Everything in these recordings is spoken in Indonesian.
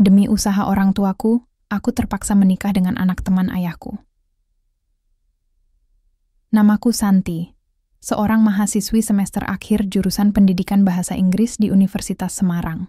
Demi usaha orang tuaku, aku terpaksa menikah dengan anak teman ayahku. Namaku Santi, seorang mahasiswi semester akhir jurusan Pendidikan Bahasa Inggris di Universitas Semarang.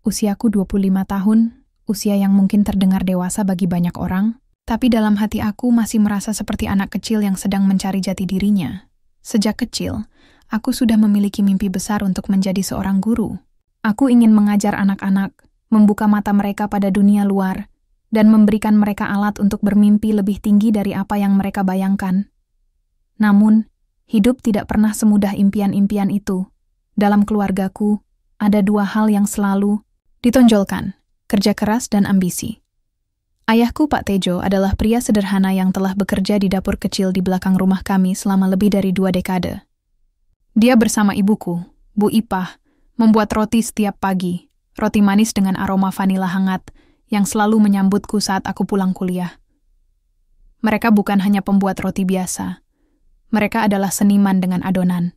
Usiaku 25 tahun, usia yang mungkin terdengar dewasa bagi banyak orang, tapi dalam hati aku masih merasa seperti anak kecil yang sedang mencari jati dirinya. Sejak kecil, aku sudah memiliki mimpi besar untuk menjadi seorang guru. Aku ingin mengajar anak-anak, membuka mata mereka pada dunia luar, dan memberikan mereka alat untuk bermimpi lebih tinggi dari apa yang mereka bayangkan. Namun, hidup tidak pernah semudah impian-impian itu. Dalam keluargaku, ada dua hal yang selalu ditonjolkan, kerja keras dan ambisi. Ayahku, Pak Tejo, adalah pria sederhana yang telah bekerja di dapur kecil di belakang rumah kami selama lebih dari 2 dekade. Dia bersama ibuku, Bu Ipah, membuat roti setiap pagi, roti manis dengan aroma vanila hangat yang selalu menyambutku saat aku pulang kuliah. Mereka bukan hanya pembuat roti biasa. Mereka adalah seniman dengan adonan.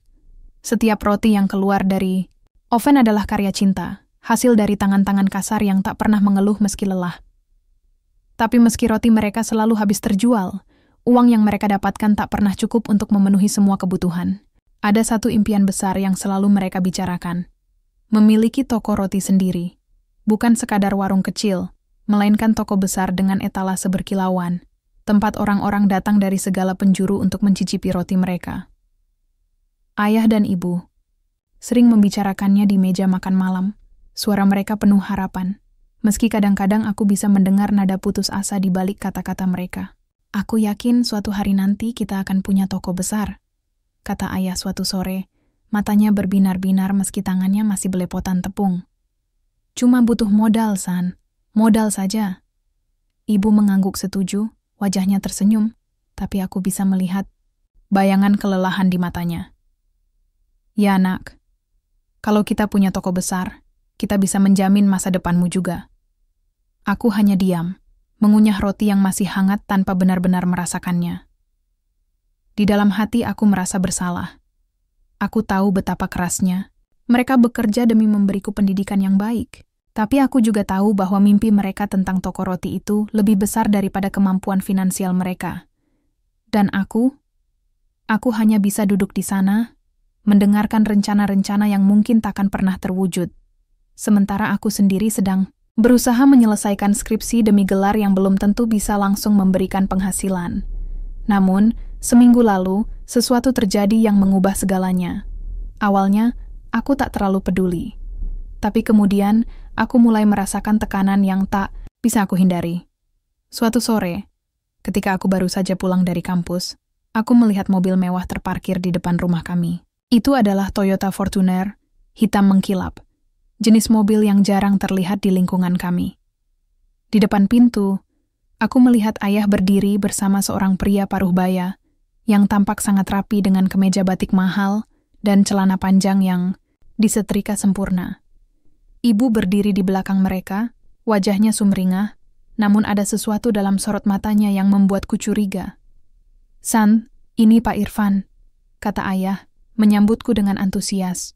Setiap roti yang keluar dari oven adalah karya cinta, hasil dari tangan-tangan kasar yang tak pernah mengeluh meski lelah. Tapi meski roti mereka selalu habis terjual, uang yang mereka dapatkan tak pernah cukup untuk memenuhi semua kebutuhan. Ada satu impian besar yang selalu mereka bicarakan. Memiliki toko roti sendiri. Bukan sekadar warung kecil, melainkan toko besar dengan etalase berkilauan, tempat orang-orang datang dari segala penjuru untuk mencicipi roti mereka. Ayah dan ibu sering membicarakannya di meja makan malam. Suara mereka penuh harapan, meski kadang-kadang aku bisa mendengar nada putus asa di balik kata-kata mereka. "Aku yakin suatu hari nanti kita akan punya toko besar," kata ayah suatu sore, matanya berbinar-binar meski tangannya masih belepotan tepung. "Cuma butuh modal, San. Modal saja." Ibu mengangguk setuju, wajahnya tersenyum, tapi aku bisa melihat bayangan kelelahan di matanya. "Ya, Nak. Kalau kita punya toko besar, kita bisa menjamin masa depanmu juga." Aku hanya diam, mengunyah roti yang masih hangat tanpa benar-benar merasakannya. Di dalam hati aku merasa bersalah. Aku tahu betapa kerasnya. Mereka bekerja demi memberiku pendidikan yang baik. Tapi aku juga tahu bahwa mimpi mereka tentang toko roti itu lebih besar daripada kemampuan finansial mereka. Dan aku hanya bisa duduk di sana, mendengarkan rencana-rencana yang mungkin takkan pernah terwujud. Sementara aku sendiri sedang berusaha menyelesaikan skripsi demi gelar yang belum tentu bisa langsung memberikan penghasilan. Namun, seminggu lalu, sesuatu terjadi yang mengubah segalanya. Awalnya, aku tak terlalu peduli. Tapi kemudian, aku mulai merasakan tekanan yang tak bisa aku hindari. Suatu sore, ketika aku baru saja pulang dari kampus, aku melihat mobil mewah terparkir di depan rumah kami. Itu adalah Toyota Fortuner, hitam mengkilap, jenis mobil yang jarang terlihat di lingkungan kami. Di depan pintu, aku melihat ayah berdiri bersama seorang pria paruh baya yang tampak sangat rapi dengan kemeja batik mahal dan celana panjang yang disetrika sempurna. Ibu berdiri di belakang mereka, wajahnya sumringah, namun ada sesuatu dalam sorot matanya yang membuatku curiga. "San, ini Pak Irfan," kata ayah, menyambutku dengan antusias.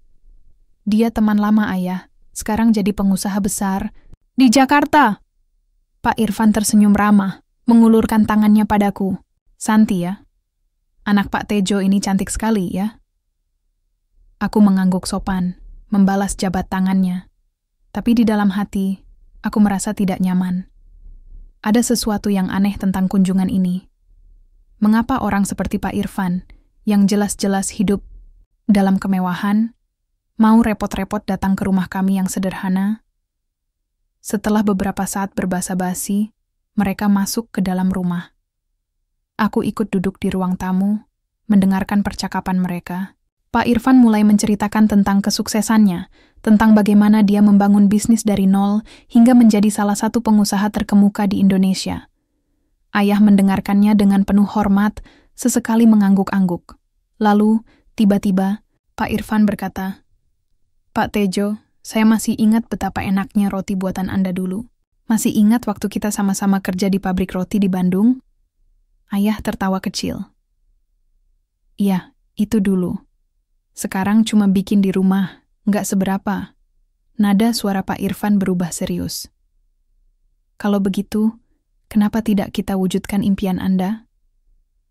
"Dia teman lama ayah, sekarang jadi pengusaha besar di Jakarta." Pak Irfan tersenyum ramah, mengulurkan tangannya padaku. "Santi ya? Anak Pak Tejo ini cantik sekali ya?" Aku mengangguk sopan, membalas jabat tangannya. Tapi di dalam hati, aku merasa tidak nyaman. Ada sesuatu yang aneh tentang kunjungan ini. Mengapa orang seperti Pak Irfan, yang jelas-jelas hidup dalam kemewahan, mau repot-repot datang ke rumah kami yang sederhana? Setelah beberapa saat berbasa-basi, mereka masuk ke dalam rumah. Aku ikut duduk di ruang tamu, mendengarkan percakapan mereka. Pak Irfan mulai menceritakan tentang kesuksesannya, tentang bagaimana dia membangun bisnis dari nol hingga menjadi salah satu pengusaha terkemuka di Indonesia. Ayah mendengarkannya dengan penuh hormat, sesekali mengangguk-angguk. Lalu, tiba-tiba, Pak Irfan berkata, "Pak Tejo, saya masih ingat betapa enaknya roti buatan Anda dulu. Masih ingat waktu kita sama-sama kerja di pabrik roti di Bandung?" Ayah tertawa kecil. "Iya, itu dulu. Sekarang cuma bikin di rumah, nggak seberapa. Nada suara Pak Irfan berubah serius. Kalau begitu, kenapa tidak kita wujudkan impian Anda?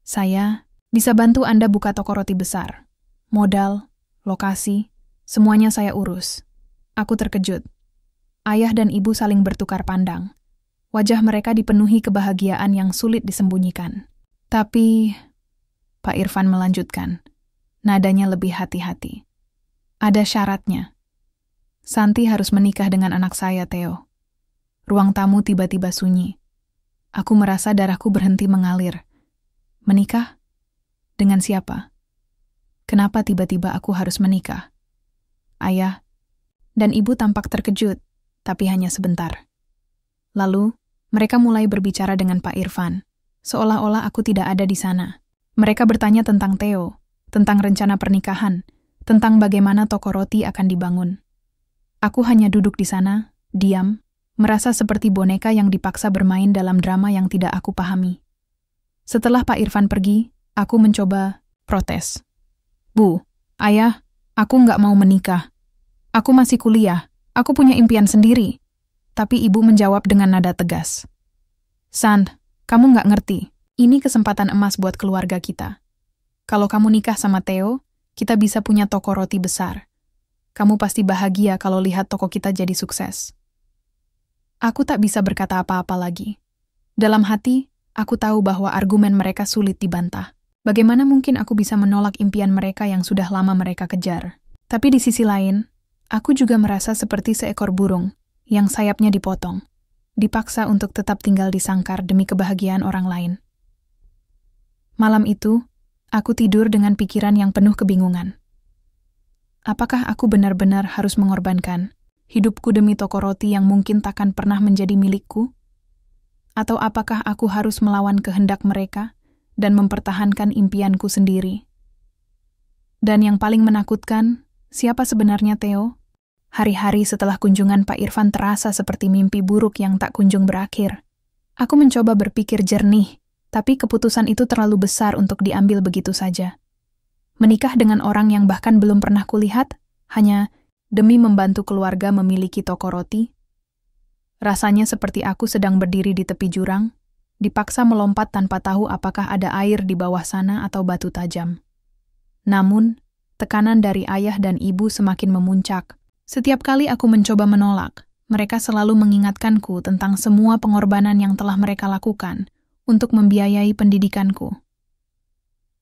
Saya bisa bantu Anda buka toko roti besar. Modal, lokasi, semuanya saya urus. Aku terkejut. Ayah dan ibu saling bertukar pandang. Wajah mereka dipenuhi kebahagiaan yang sulit disembunyikan. Tapi, Pak Irfan melanjutkan, nadanya lebih hati-hati. Ada syaratnya. Santi harus menikah dengan anak saya, Theo. Ruang tamu tiba-tiba sunyi. Aku merasa darahku berhenti mengalir. Menikah? Dengan siapa? Kenapa tiba-tiba aku harus menikah? Ayah dan ibu tampak terkejut, tapi hanya sebentar. Lalu, mereka mulai berbicara dengan Pak Irfan, seolah-olah aku tidak ada di sana. Mereka bertanya tentang Theo, tentang rencana pernikahan, tentang bagaimana toko roti akan dibangun. Aku hanya duduk di sana, diam, merasa seperti boneka yang dipaksa bermain dalam drama yang tidak aku pahami. Setelah Pak Irfan pergi, aku mencoba protes. Bu, ayah, aku nggak mau menikah. Aku masih kuliah, aku punya impian sendiri. Tapi ibu menjawab dengan nada tegas. San, kamu nggak ngerti, ini kesempatan emas buat keluarga kita. Kalau kamu nikah sama Theo, kita bisa punya toko roti besar. Kamu pasti bahagia kalau lihat toko kita jadi sukses. Aku tak bisa berkata apa-apa lagi. Dalam hati, aku tahu bahwa argumen mereka sulit dibantah. Bagaimana mungkin aku bisa menolak impian mereka yang sudah lama mereka kejar? Tapi di sisi lain, aku juga merasa seperti seekor burung yang sayapnya dipotong, dipaksa untuk tetap tinggal di sangkar demi kebahagiaan orang lain. Malam itu, aku tidur dengan pikiran yang penuh kebingungan. Apakah aku benar-benar harus mengorbankan hidupku demi toko roti yang mungkin takkan pernah menjadi milikku? Atau apakah aku harus melawan kehendak mereka dan mempertahankan impianku sendiri? Dan yang paling menakutkan, siapa sebenarnya Theo? Hari-hari setelah kunjungan Pak Irfan terasa seperti mimpi buruk yang tak kunjung berakhir. Aku mencoba berpikir jernih, tapi keputusan itu terlalu besar untuk diambil begitu saja. Menikah dengan orang yang bahkan belum pernah kulihat, hanya demi membantu keluarga memiliki toko roti? Rasanya seperti aku sedang berdiri di tepi jurang, dipaksa melompat tanpa tahu apakah ada air di bawah sana atau batu tajam. Namun, tekanan dari ayah dan ibu semakin memuncak. Setiap kali aku mencoba menolak, mereka selalu mengingatkanku tentang semua pengorbanan yang telah mereka lakukan untuk membiayai pendidikanku.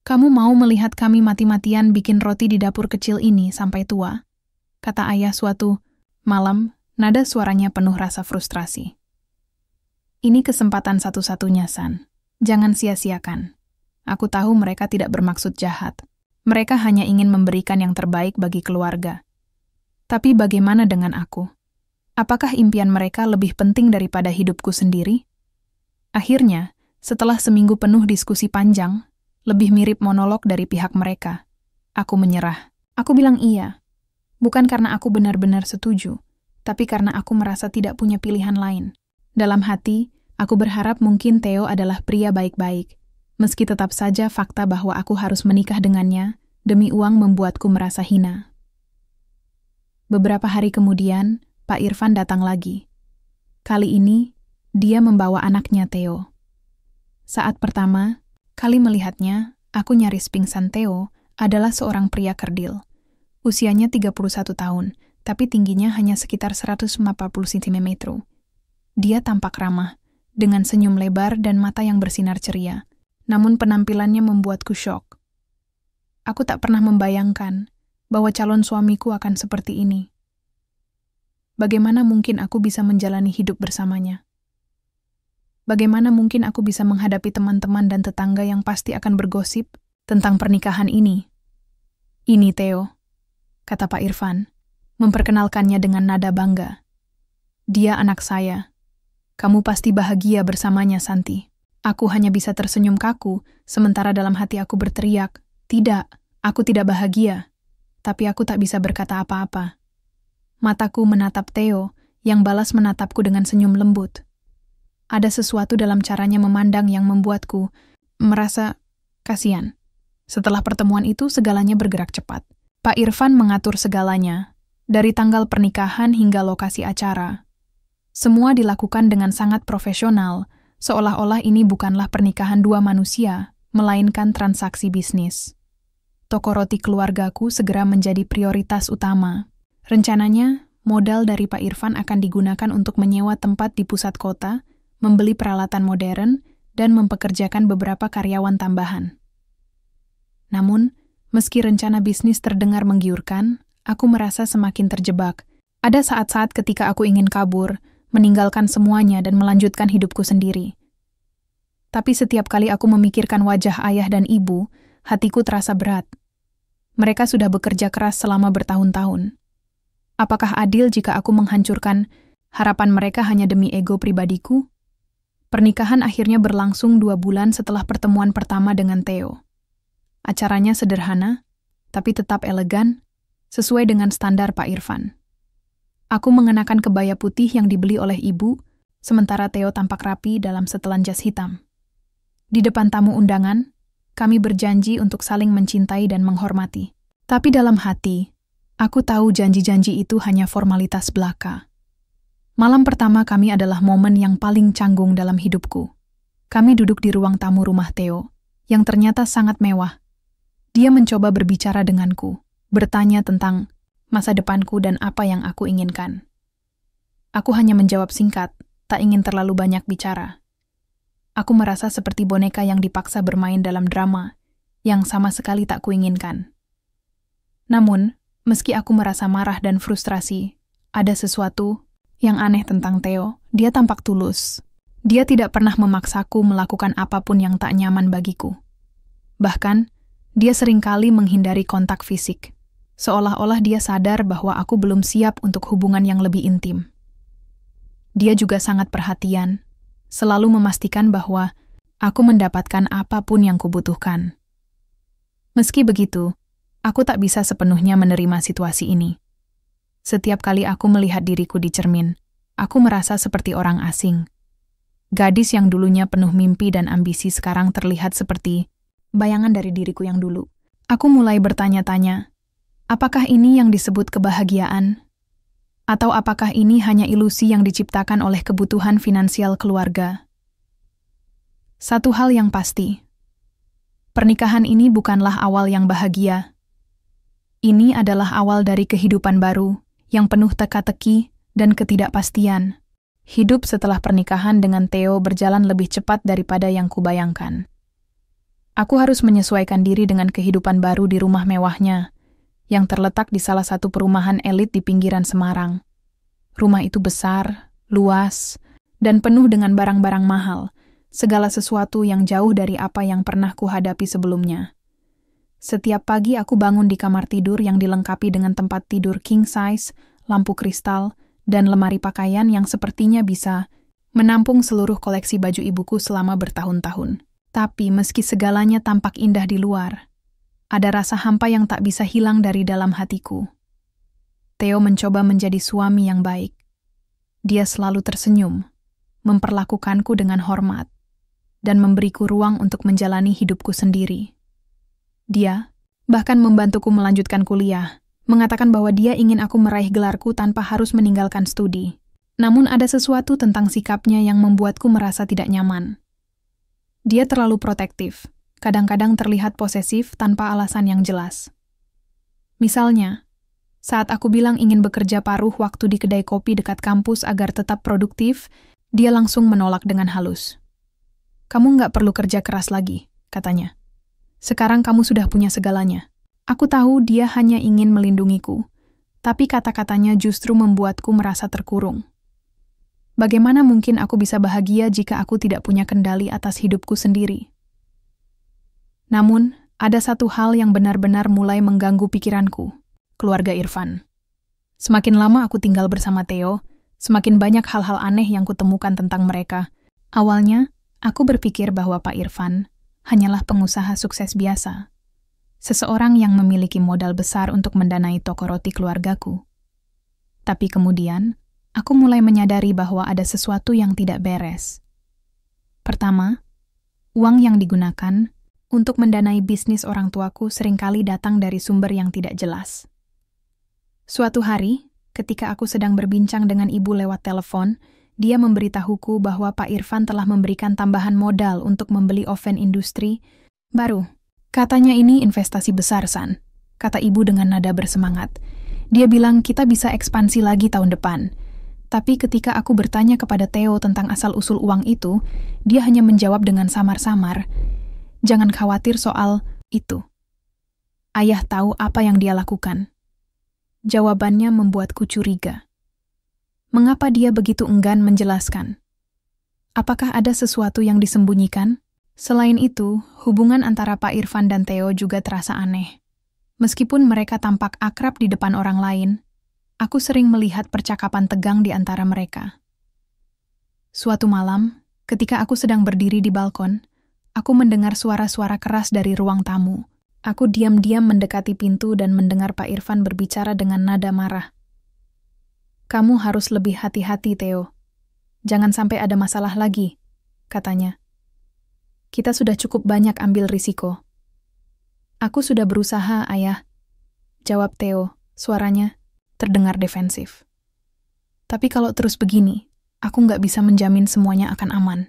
Kamu mau melihat kami mati-matian bikin roti di dapur kecil ini sampai tua? Kata ayah suatu malam, nada suaranya penuh rasa frustrasi. Ini kesempatan satu-satunya, San. Jangan sia-siakan. Aku tahu mereka tidak bermaksud jahat. Mereka hanya ingin memberikan yang terbaik bagi keluarga. Tapi bagaimana dengan aku? Apakah impian mereka lebih penting daripada hidupku sendiri? Akhirnya, setelah seminggu penuh diskusi panjang, lebih mirip monolog dari pihak mereka, aku menyerah. Aku bilang iya. Bukan karena aku benar-benar setuju, tapi karena aku merasa tidak punya pilihan lain. Dalam hati, aku berharap mungkin Theo adalah pria baik-baik, meski tetap saja fakta bahwa aku harus menikah dengannya demi uang membuatku merasa hina. Beberapa hari kemudian, Pak Irfan datang lagi. Kali ini, dia membawa anaknya Theo. Saat pertama kali melihatnya, aku nyaris pingsan. Theo adalah seorang pria kerdil. Usianya 31 tahun, tapi tingginya hanya sekitar 140 cm. Dia tampak ramah, dengan senyum lebar dan mata yang bersinar ceria. Namun penampilannya membuatku syok. Aku tak pernah membayangkan bahwa calon suamiku akan seperti ini. Bagaimana mungkin aku bisa menjalani hidup bersamanya? Bagaimana mungkin aku bisa menghadapi teman-teman dan tetangga yang pasti akan bergosip tentang pernikahan ini? Ini Theo, kata Pak Irfan, memperkenalkannya dengan nada bangga. Dia anak saya. Kamu pasti bahagia bersamanya, Santi. Aku hanya bisa tersenyum kaku, sementara dalam hati aku berteriak, tidak, aku tidak bahagia. Tapi aku tak bisa berkata apa-apa. Mataku menatap Theo, yang balas menatapku dengan senyum lembut. Ada sesuatu dalam caranya memandang yang membuatku merasa kasihan. Setelah pertemuan itu, segalanya bergerak cepat. Pak Irfan mengatur segalanya. Dari tanggal pernikahan hingga lokasi acara. Semua dilakukan dengan sangat profesional, seolah-olah ini bukanlah pernikahan dua manusia, melainkan transaksi bisnis. Toko roti keluargaku segera menjadi prioritas utama. Rencananya, modal dari Pak Irfan akan digunakan untuk menyewa tempat di pusat kota, membeli peralatan modern, dan mempekerjakan beberapa karyawan tambahan. Namun, meski rencana bisnis terdengar menggiurkan, aku merasa semakin terjebak. Ada saat-saat ketika aku ingin kabur, meninggalkan semuanya dan melanjutkan hidupku sendiri. Tapi setiap kali aku memikirkan wajah ayah dan ibu, hatiku terasa berat. Mereka sudah bekerja keras selama bertahun-tahun. Apakah adil jika aku menghancurkan harapan mereka hanya demi ego pribadiku? Pernikahan akhirnya berlangsung 2 bulan setelah pertemuan pertama dengan Theo. Acaranya sederhana, tapi tetap elegan, sesuai dengan standar Pak Irfan. Aku mengenakan kebaya putih yang dibeli oleh ibu, sementara Theo tampak rapi dalam setelan jas hitam. Di depan tamu undangan, kami berjanji untuk saling mencintai dan menghormati. Tapi dalam hati, aku tahu janji-janji itu hanya formalitas belaka. Malam pertama kami adalah momen yang paling canggung dalam hidupku. Kami duduk di ruang tamu rumah Theo, yang ternyata sangat mewah. Dia mencoba berbicara denganku, bertanya tentang masa depanku dan apa yang aku inginkan. Aku hanya menjawab singkat, tak ingin terlalu banyak bicara. Aku merasa seperti boneka yang dipaksa bermain dalam drama, yang sama sekali tak kuinginkan. Namun, meski aku merasa marah dan frustrasi, ada sesuatu yang aneh tentang Theo. Dia tampak tulus. Dia tidak pernah memaksaku melakukan apapun yang tak nyaman bagiku. Bahkan, dia seringkali menghindari kontak fisik, seolah-olah dia sadar bahwa aku belum siap untuk hubungan yang lebih intim. Dia juga sangat perhatian, selalu memastikan bahwa aku mendapatkan apapun yang kubutuhkan. Meski begitu, aku tak bisa sepenuhnya menerima situasi ini. Setiap kali aku melihat diriku di cermin, aku merasa seperti orang asing. Gadis yang dulunya penuh mimpi dan ambisi sekarang terlihat seperti bayangan dari diriku yang dulu. Aku mulai bertanya-tanya, apakah ini yang disebut kebahagiaan? Atau apakah ini hanya ilusi yang diciptakan oleh kebutuhan finansial keluarga? Satu hal yang pasti, pernikahan ini bukanlah awal yang bahagia. Ini adalah awal dari kehidupan baru, yang penuh teka-teki dan ketidakpastian. Hidup setelah pernikahan dengan Theo berjalan lebih cepat daripada yang kubayangkan. Aku harus menyesuaikan diri dengan kehidupan baru di rumah mewahnya, yang terletak di salah satu perumahan elit di pinggiran Semarang. Rumah itu besar, luas, dan penuh dengan barang-barang mahal, segala sesuatu yang jauh dari apa yang pernah kuhadapi sebelumnya. Setiap pagi aku bangun di kamar tidur yang dilengkapi dengan tempat tidur king size, lampu kristal, dan lemari pakaian yang sepertinya bisa menampung seluruh koleksi baju ibuku selama bertahun-tahun. Tapi meski segalanya tampak indah di luar, ada rasa hampa yang tak bisa hilang dari dalam hatiku. Theo mencoba menjadi suami yang baik. Dia selalu tersenyum, memperlakukanku dengan hormat, dan memberiku ruang untuk menjalani hidupku sendiri. Dia bahkan membantuku melanjutkan kuliah, mengatakan bahwa dia ingin aku meraih gelarku tanpa harus meninggalkan studi. Namun ada sesuatu tentang sikapnya yang membuatku merasa tidak nyaman. Dia terlalu protektif, kadang-kadang terlihat posesif tanpa alasan yang jelas. Misalnya, saat aku bilang ingin bekerja paruh waktu di kedai kopi dekat kampus agar tetap produktif, dia langsung menolak dengan halus. "Kamu nggak perlu kerja keras lagi," katanya. "Sekarang kamu sudah punya segalanya." Aku tahu dia hanya ingin melindungiku, tapi kata-katanya justru membuatku merasa terkurung. Bagaimana mungkin aku bisa bahagia jika aku tidak punya kendali atas hidupku sendiri? Namun, ada satu hal yang benar-benar mulai mengganggu pikiranku, keluarga Irfan. Semakin lama aku tinggal bersama Theo, semakin banyak hal-hal aneh yang kutemukan tentang mereka. Awalnya, aku berpikir bahwa Pak Irfan hanyalah pengusaha sukses biasa. Seseorang yang memiliki modal besar untuk mendanai toko roti keluargaku. Tapi kemudian, aku mulai menyadari bahwa ada sesuatu yang tidak beres. Pertama, uang yang digunakan untuk mendanai bisnis orang tuaku seringkali datang dari sumber yang tidak jelas. Suatu hari, ketika aku sedang berbincang dengan ibu lewat telepon, dia memberitahuku bahwa Pak Irfan telah memberikan tambahan modal untuk membeli oven industri baru. Katanya ini investasi besar, San, kata ibu dengan nada bersemangat. Dia bilang kita bisa ekspansi lagi tahun depan. Tapi ketika aku bertanya kepada Theo tentang asal-usul uang itu, dia hanya menjawab dengan samar-samar, "Jangan khawatir soal itu. Ayah tahu apa yang dia lakukan." Jawabannya membuatku curiga. Mengapa dia begitu enggan menjelaskan? Apakah ada sesuatu yang disembunyikan? Selain itu, hubungan antara Pak Irfan dan Theo juga terasa aneh. Meskipun mereka tampak akrab di depan orang lain, aku sering melihat percakapan tegang di antara mereka. Suatu malam, ketika aku sedang berdiri di balkon, aku mendengar suara-suara keras dari ruang tamu. Aku diam-diam mendekati pintu dan mendengar Pak Irfan berbicara dengan nada marah. "Kamu harus lebih hati-hati, Theo. Jangan sampai ada masalah lagi," katanya. "Kita sudah cukup banyak ambil risiko." "Aku sudah berusaha, Ayah," jawab Theo, suaranya terdengar defensif. "Tapi kalau terus begini, aku nggak bisa menjamin semuanya akan aman."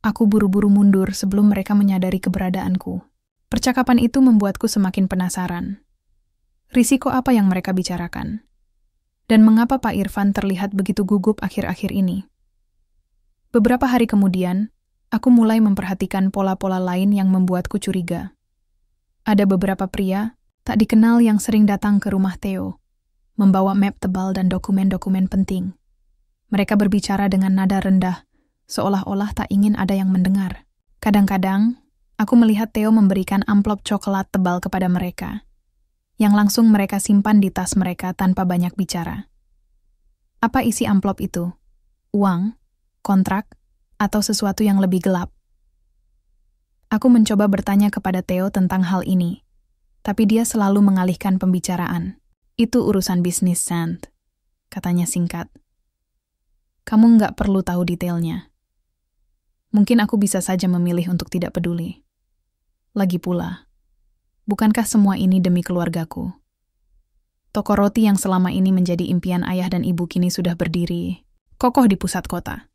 Aku buru-buru mundur sebelum mereka menyadari keberadaanku. Percakapan itu membuatku semakin penasaran. Risiko apa yang mereka bicarakan? Dan mengapa Pak Irfan terlihat begitu gugup akhir-akhir ini? Beberapa hari kemudian, aku mulai memperhatikan pola-pola lain yang membuatku curiga. Ada beberapa pria tak dikenal yang sering datang ke rumah Theo, membawa map tebal dan dokumen-dokumen penting. Mereka berbicara dengan nada rendah, seolah-olah tak ingin ada yang mendengar. Kadang-kadang, aku melihat Theo memberikan amplop coklat tebal kepada mereka, yang langsung mereka simpan di tas mereka tanpa banyak bicara. Apa isi amplop itu? Uang, kontrak, atau sesuatu yang lebih gelap? Aku mencoba bertanya kepada Theo tentang hal ini, tapi dia selalu mengalihkan pembicaraan. "Itu urusan bisnis, Sand," katanya singkat. "Kamu nggak perlu tahu detailnya. Mungkin aku bisa saja memilih untuk tidak peduli. Lagi pula, bukankah semua ini demi keluargaku? Toko roti yang selama ini menjadi impian ayah dan ibu kini sudah berdiri kokoh di pusat kota.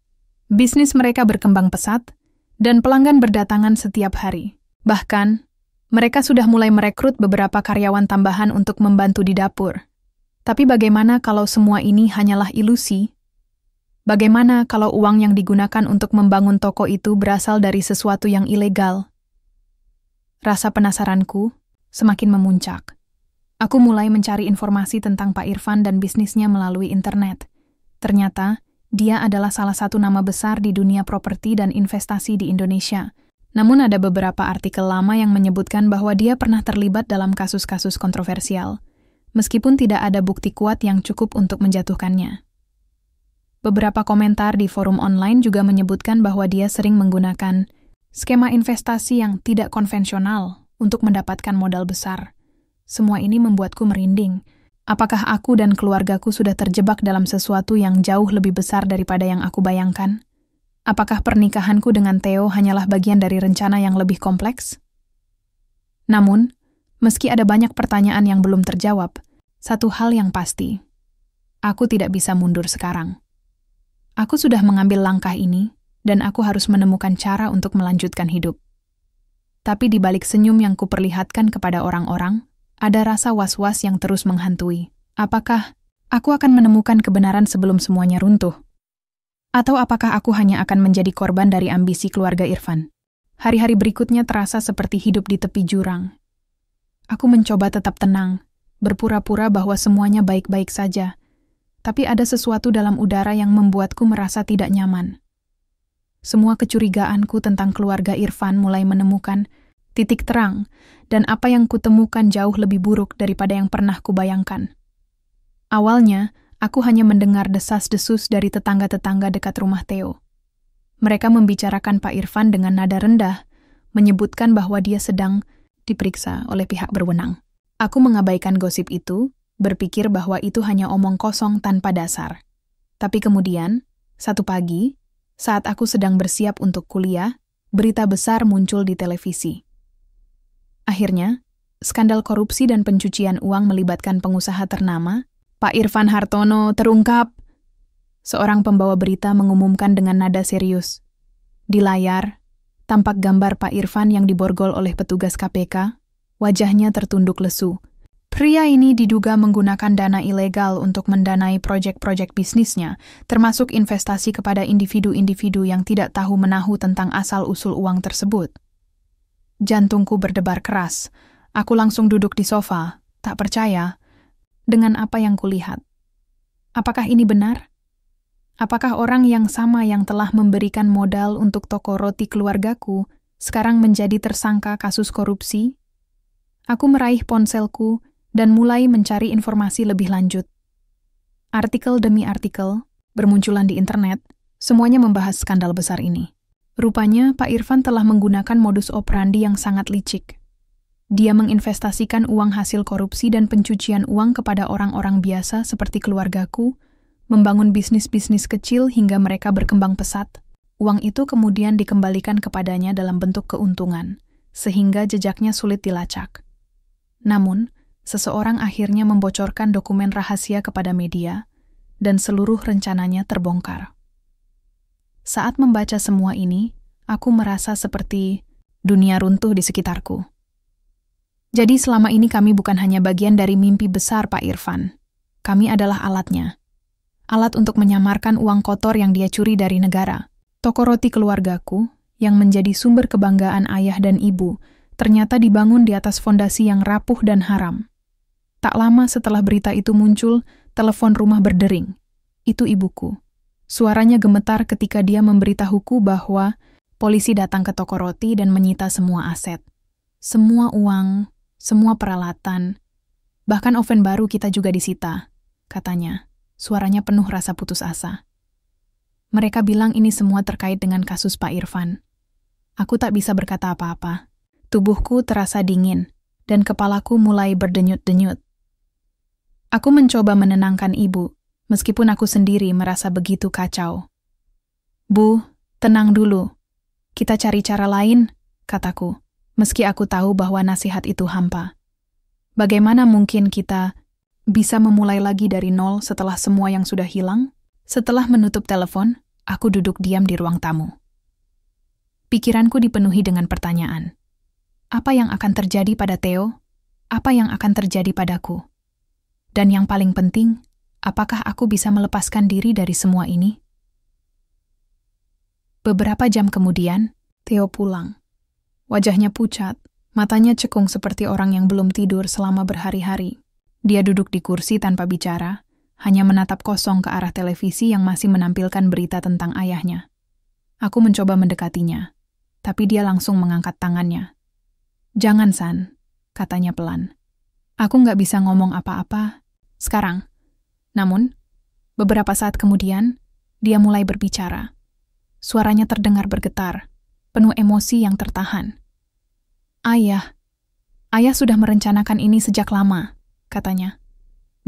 Bisnis mereka berkembang pesat, dan pelanggan berdatangan setiap hari. Bahkan, mereka sudah mulai merekrut beberapa karyawan tambahan untuk membantu di dapur. Tapi bagaimana kalau semua ini hanyalah ilusi? Bagaimana kalau uang yang digunakan untuk membangun toko itu berasal dari sesuatu yang ilegal?" Rasa penasaranku semakin memuncak. Aku mulai mencari informasi tentang Pak Irfan dan bisnisnya melalui internet. Ternyata, dia adalah salah satu nama besar di dunia properti dan investasi di Indonesia. Namun ada beberapa artikel lama yang menyebutkan bahwa dia pernah terlibat dalam kasus-kasus kontroversial, meskipun tidak ada bukti kuat yang cukup untuk menjatuhkannya. Beberapa komentar di forum online juga menyebutkan bahwa dia sering menggunakan skema investasi yang tidak konvensional untuk mendapatkan modal besar. Semua ini membuatku merinding. Apakah aku dan keluargaku sudah terjebak dalam sesuatu yang jauh lebih besar daripada yang aku bayangkan? Apakah pernikahanku dengan Theo hanyalah bagian dari rencana yang lebih kompleks? Namun, meski ada banyak pertanyaan yang belum terjawab, satu hal yang pasti, aku tidak bisa mundur sekarang. Aku sudah mengambil langkah ini, dan aku harus menemukan cara untuk melanjutkan hidup. Tapi di balik senyum yang kuperlihatkan kepada orang-orang, ada rasa was-was yang terus menghantui. Apakah aku akan menemukan kebenaran sebelum semuanya runtuh? Atau apakah aku hanya akan menjadi korban dari ambisi keluarga Irfan? Hari-hari berikutnya terasa seperti hidup di tepi jurang. Aku mencoba tetap tenang, berpura-pura bahwa semuanya baik-baik saja, tapi ada sesuatu dalam udara yang membuatku merasa tidak nyaman. Semua kecurigaanku tentang keluarga Irfan mulai menemukan titik terang, dan apa yang kutemukan jauh lebih buruk daripada yang pernah kubayangkan. Awalnya, aku hanya mendengar desas-desus dari tetangga-tetangga dekat rumah Theo. Mereka membicarakan Pak Irfan dengan nada rendah, menyebutkan bahwa dia sedang diperiksa oleh pihak berwenang. Aku mengabaikan gosip itu, berpikir bahwa itu hanya omong kosong tanpa dasar. Tapi kemudian, satu pagi, saat aku sedang bersiap untuk kuliah, berita besar muncul di televisi. Akhirnya, skandal korupsi dan pencucian uang melibatkan pengusaha ternama, Pak Irfan Hartono terungkap. Seorang pembawa berita mengumumkan dengan nada serius. Di layar, tampak gambar Pak Irfan yang diborgol oleh petugas KPK, wajahnya tertunduk lesu. Pria ini diduga menggunakan dana ilegal untuk mendanai proyek-proyek bisnisnya, termasuk investasi kepada individu-individu yang tidak tahu menahu tentang asal-usul uang tersebut. Jantungku berdebar keras. Aku langsung duduk di sofa, tak percaya dengan apa yang kulihat. Apakah ini benar? Apakah orang yang sama yang telah memberikan modal untuk toko roti keluargaku sekarang menjadi tersangka kasus korupsi? Aku meraih ponselku dan mulai mencari informasi lebih lanjut. Artikel demi artikel bermunculan di internet, semuanya membahas skandal besar ini. Rupanya Pak Irfan telah menggunakan modus operandi yang sangat licik. Dia menginvestasikan uang hasil korupsi dan pencucian uang kepada orang-orang biasa seperti keluargaku, membangun bisnis-bisnis kecil hingga mereka berkembang pesat. Uang itu kemudian dikembalikan kepadanya dalam bentuk keuntungan, sehingga jejaknya sulit dilacak. Namun, seseorang akhirnya membocorkan dokumen rahasia kepada media, dan seluruh rencananya terbongkar. Saat membaca semua ini, aku merasa seperti dunia runtuh di sekitarku. Jadi selama ini kami bukan hanya bagian dari mimpi besar Pak Irfan. Kami adalah alatnya. Alat untuk menyamarkan uang kotor yang dia curi dari negara. Toko roti keluargaku, yang menjadi sumber kebanggaan ayah dan ibu, ternyata dibangun di atas fondasi yang rapuh dan haram. Tak lama setelah berita itu muncul, telepon rumah berdering. Itu ibuku. Suaranya gemetar ketika dia memberitahuku bahwa polisi datang ke toko roti dan menyita semua aset. Semua uang, semua peralatan, bahkan oven baru kita juga disita, katanya. Suaranya penuh rasa putus asa. Mereka bilang ini semua terkait dengan kasus Pak Irfan. Aku tak bisa berkata apa-apa. Tubuhku terasa dingin, dan kepalaku mulai berdenyut-denyut. Aku mencoba menenangkan ibu, meskipun aku sendiri merasa begitu kacau. Bu, tenang dulu. Kita cari cara lain, kataku, meski aku tahu bahwa nasihat itu hampa. Bagaimana mungkin kita bisa memulai lagi dari nol setelah semua yang sudah hilang? Setelah menutup telepon, aku duduk diam di ruang tamu. Pikiranku dipenuhi dengan pertanyaan. Apa yang akan terjadi pada Theo? Apa yang akan terjadi padaku? Dan yang paling penting, apakah aku bisa melepaskan diri dari semua ini? Beberapa jam kemudian, Theo pulang. Wajahnya pucat, matanya cekung seperti orang yang belum tidur selama berhari-hari. Dia duduk di kursi tanpa bicara, hanya menatap kosong ke arah televisi yang masih menampilkan berita tentang ayahnya. Aku mencoba mendekatinya, tapi dia langsung mengangkat tangannya. Jangan, San, katanya pelan. Aku nggak bisa ngomong apa-apa sekarang. Namun, beberapa saat kemudian, dia mulai berbicara. Suaranya terdengar bergetar, penuh emosi yang tertahan. Ayah sudah merencanakan ini sejak lama, katanya.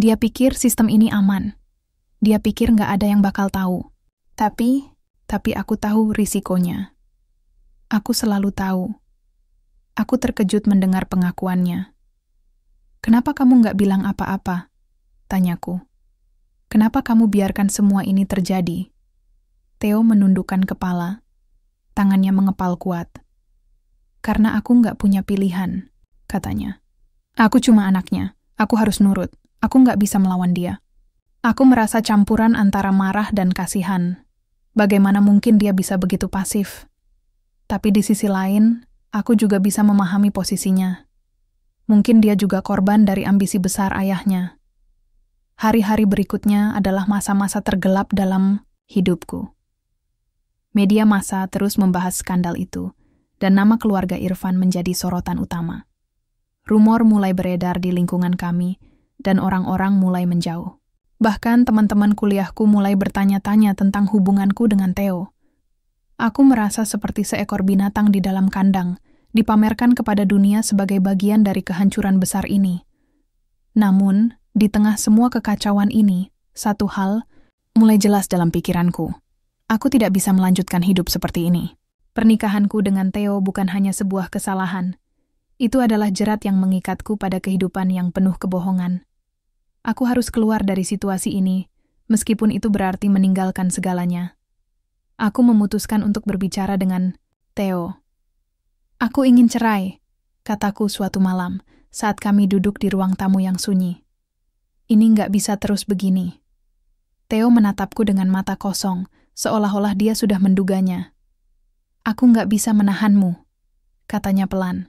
Dia pikir sistem ini aman. Dia pikir nggak ada yang bakal tahu. Tapi aku tahu risikonya. Aku selalu tahu. Aku terkejut mendengar pengakuannya. Kenapa kamu nggak bilang apa-apa? Tanyaku. Kenapa kamu biarkan semua ini terjadi? Theo menundukkan kepala. Tangannya mengepal kuat. Karena aku nggak punya pilihan, katanya. Aku cuma anaknya. Aku harus nurut. Aku nggak bisa melawan dia. Aku merasa campuran antara marah dan kasihan. Bagaimana mungkin dia bisa begitu pasif? Tapi di sisi lain, aku juga bisa memahami posisinya. Mungkin dia juga korban dari ambisi besar ayahnya. Hari-hari berikutnya adalah masa-masa tergelap dalam hidupku. Media massa terus membahas skandal itu, dan nama keluarga Irfan menjadi sorotan utama. Rumor mulai beredar di lingkungan kami, dan orang-orang mulai menjauh. Bahkan teman-teman kuliahku mulai bertanya-tanya tentang hubunganku dengan Theo. Aku merasa seperti seekor binatang di dalam kandang, dipamerkan kepada dunia sebagai bagian dari kehancuran besar ini. Namun, di tengah semua kekacauan ini, satu hal mulai jelas dalam pikiranku. Aku tidak bisa melanjutkan hidup seperti ini. Pernikahanku dengan Theo bukan hanya sebuah kesalahan. Itu adalah jerat yang mengikatku pada kehidupan yang penuh kebohongan. Aku harus keluar dari situasi ini, meskipun itu berarti meninggalkan segalanya. Aku memutuskan untuk berbicara dengan Theo. Aku ingin cerai, kataku suatu malam saat kami duduk di ruang tamu yang sunyi. Ini nggak bisa terus begini. Theo menatapku dengan mata kosong, seolah-olah dia sudah menduganya. Aku nggak bisa menahanmu, katanya pelan.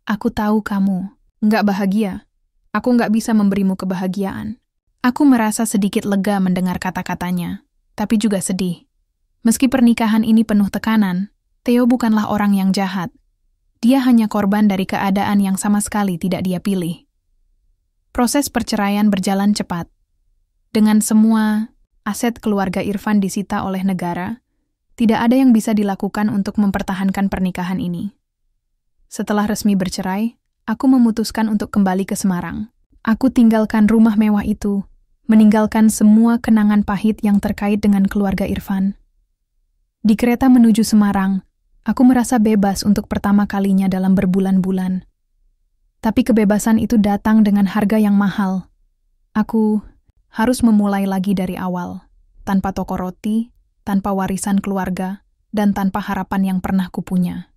Aku tahu kamu nggak bahagia. Aku nggak bisa memberimu kebahagiaan. Aku merasa sedikit lega mendengar kata-katanya, tapi juga sedih. Meski pernikahan ini penuh tekanan, Theo bukanlah orang yang jahat. Dia hanya korban dari keadaan yang sama sekali tidak dia pilih. Proses perceraian berjalan cepat. Dengan semua aset keluarga Irfan disita oleh negara, tidak ada yang bisa dilakukan untuk mempertahankan pernikahan ini. Setelah resmi bercerai, aku memutuskan untuk kembali ke Semarang. Aku tinggalkan rumah mewah itu, meninggalkan semua kenangan pahit yang terkait dengan keluarga Irfan. Di kereta menuju Semarang, aku merasa bebas untuk pertama kalinya dalam berbulan-bulan. Tapi kebebasan itu datang dengan harga yang mahal. Aku harus memulai lagi dari awal, tanpa toko roti, tanpa warisan keluarga, dan tanpa harapan yang pernah kupunya.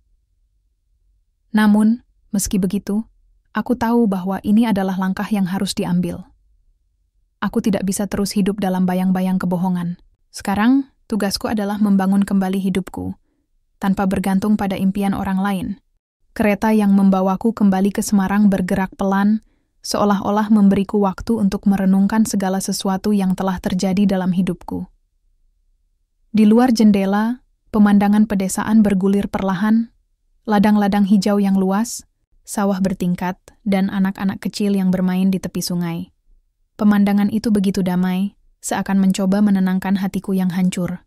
Namun, meski begitu, aku tahu bahwa ini adalah langkah yang harus diambil. Aku tidak bisa terus hidup dalam bayang-bayang kebohongan. Sekarang, tugasku adalah membangun kembali hidupku, tanpa bergantung pada impian orang lain. Kereta yang membawaku kembali ke Semarang bergerak pelan, seolah-olah memberiku waktu untuk merenungkan segala sesuatu yang telah terjadi dalam hidupku. Di luar jendela, pemandangan pedesaan bergulir perlahan, ladang-ladang hijau yang luas, sawah bertingkat, dan anak-anak kecil yang bermain di tepi sungai. Pemandangan itu begitu damai, seakan mencoba menenangkan hatiku yang hancur.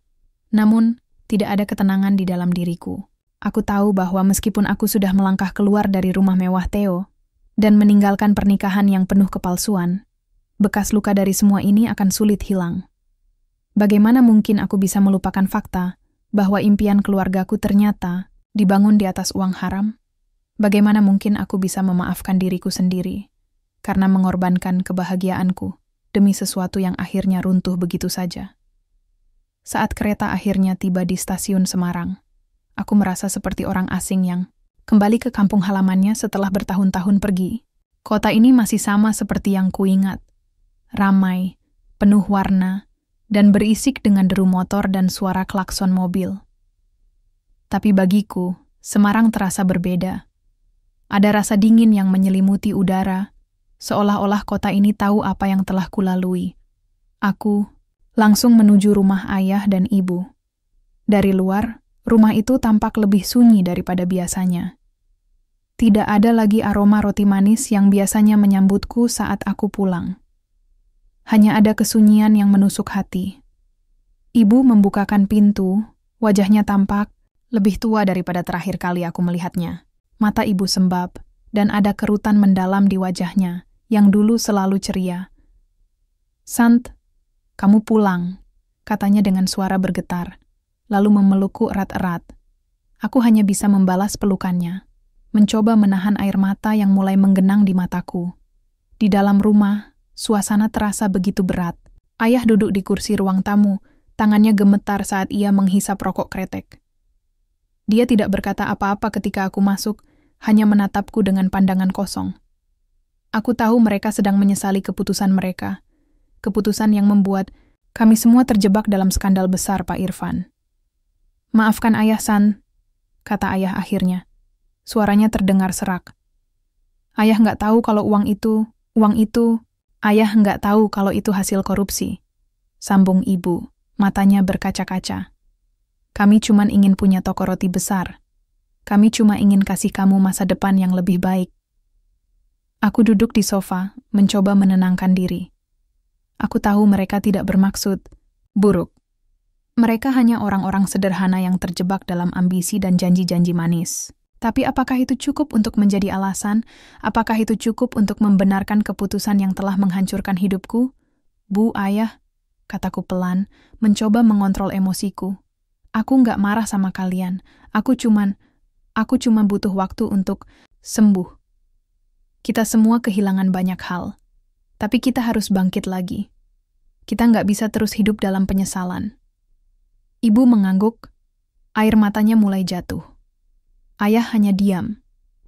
Namun, tidak ada ketenangan di dalam diriku. Aku tahu bahwa meskipun aku sudah melangkah keluar dari rumah mewah Theo, dan meninggalkan pernikahan yang penuh kepalsuan, bekas luka dari semua ini akan sulit hilang. Bagaimana mungkin aku bisa melupakan fakta bahwa impian keluargaku ternyata dibangun di atas uang haram? Bagaimana mungkin aku bisa memaafkan diriku sendiri karena mengorbankan kebahagiaanku demi sesuatu yang akhirnya runtuh begitu saja? Saat kereta akhirnya tiba di stasiun Semarang, aku merasa seperti orang asing yang kembali ke kampung halamannya setelah bertahun-tahun pergi. Kota ini masih sama seperti yang kuingat. Ramai, penuh warna, dan berisik dengan deru motor dan suara klakson mobil. Tapi bagiku, Semarang terasa berbeda. Ada rasa dingin yang menyelimuti udara, seolah-olah kota ini tahu apa yang telah kulalui. Aku langsung menuju rumah ayah dan ibu. Dari luar, rumah itu tampak lebih sunyi daripada biasanya. Tidak ada lagi aroma roti manis yang biasanya menyambutku saat aku pulang. Hanya ada kesunyian yang menusuk hati. Ibu membukakan pintu, wajahnya tampak lebih tua daripada terakhir kali aku melihatnya. Mata ibu sembab, dan ada kerutan mendalam di wajahnya, yang dulu selalu ceria. "Sant, kamu pulang," katanya dengan suara bergetar, lalu memelukku erat-erat. Aku hanya bisa membalas pelukannya, mencoba menahan air mata yang mulai menggenang di mataku. Di dalam rumah, suasana terasa begitu berat. Ayah duduk di kursi ruang tamu, tangannya gemetar saat ia menghisap rokok kretek. Dia tidak berkata apa-apa ketika aku masuk, hanya menatapku dengan pandangan kosong. Aku tahu mereka sedang menyesali keputusan mereka. Keputusan yang membuat kami semua terjebak dalam skandal besar, Pak Irfan. "Maafkan ayah, San," kata ayah akhirnya. Suaranya terdengar serak. Ayah nggak tahu kalau uang itu, ayah nggak tahu kalau itu hasil korupsi. Sambung ibu, matanya berkaca-kaca. "Kami cuma ingin punya toko roti besar. Kami cuma ingin kasih kamu masa depan yang lebih baik." Aku duduk di sofa, mencoba menenangkan diri. Aku tahu mereka tidak bermaksud buruk. Mereka hanya orang-orang sederhana yang terjebak dalam ambisi dan janji-janji manis. Tapi apakah itu cukup untuk menjadi alasan? Apakah itu cukup untuk membenarkan keputusan yang telah menghancurkan hidupku? "Bu, ayah," kataku pelan, mencoba mengontrol emosiku. "Aku nggak marah sama kalian. Aku cuma butuh waktu untuk..." sembuh. Kita semua kehilangan banyak hal, tapi kita harus bangkit lagi. Kita nggak bisa terus hidup dalam penyesalan. Ibu mengangguk, air matanya mulai jatuh. Ayah hanya diam,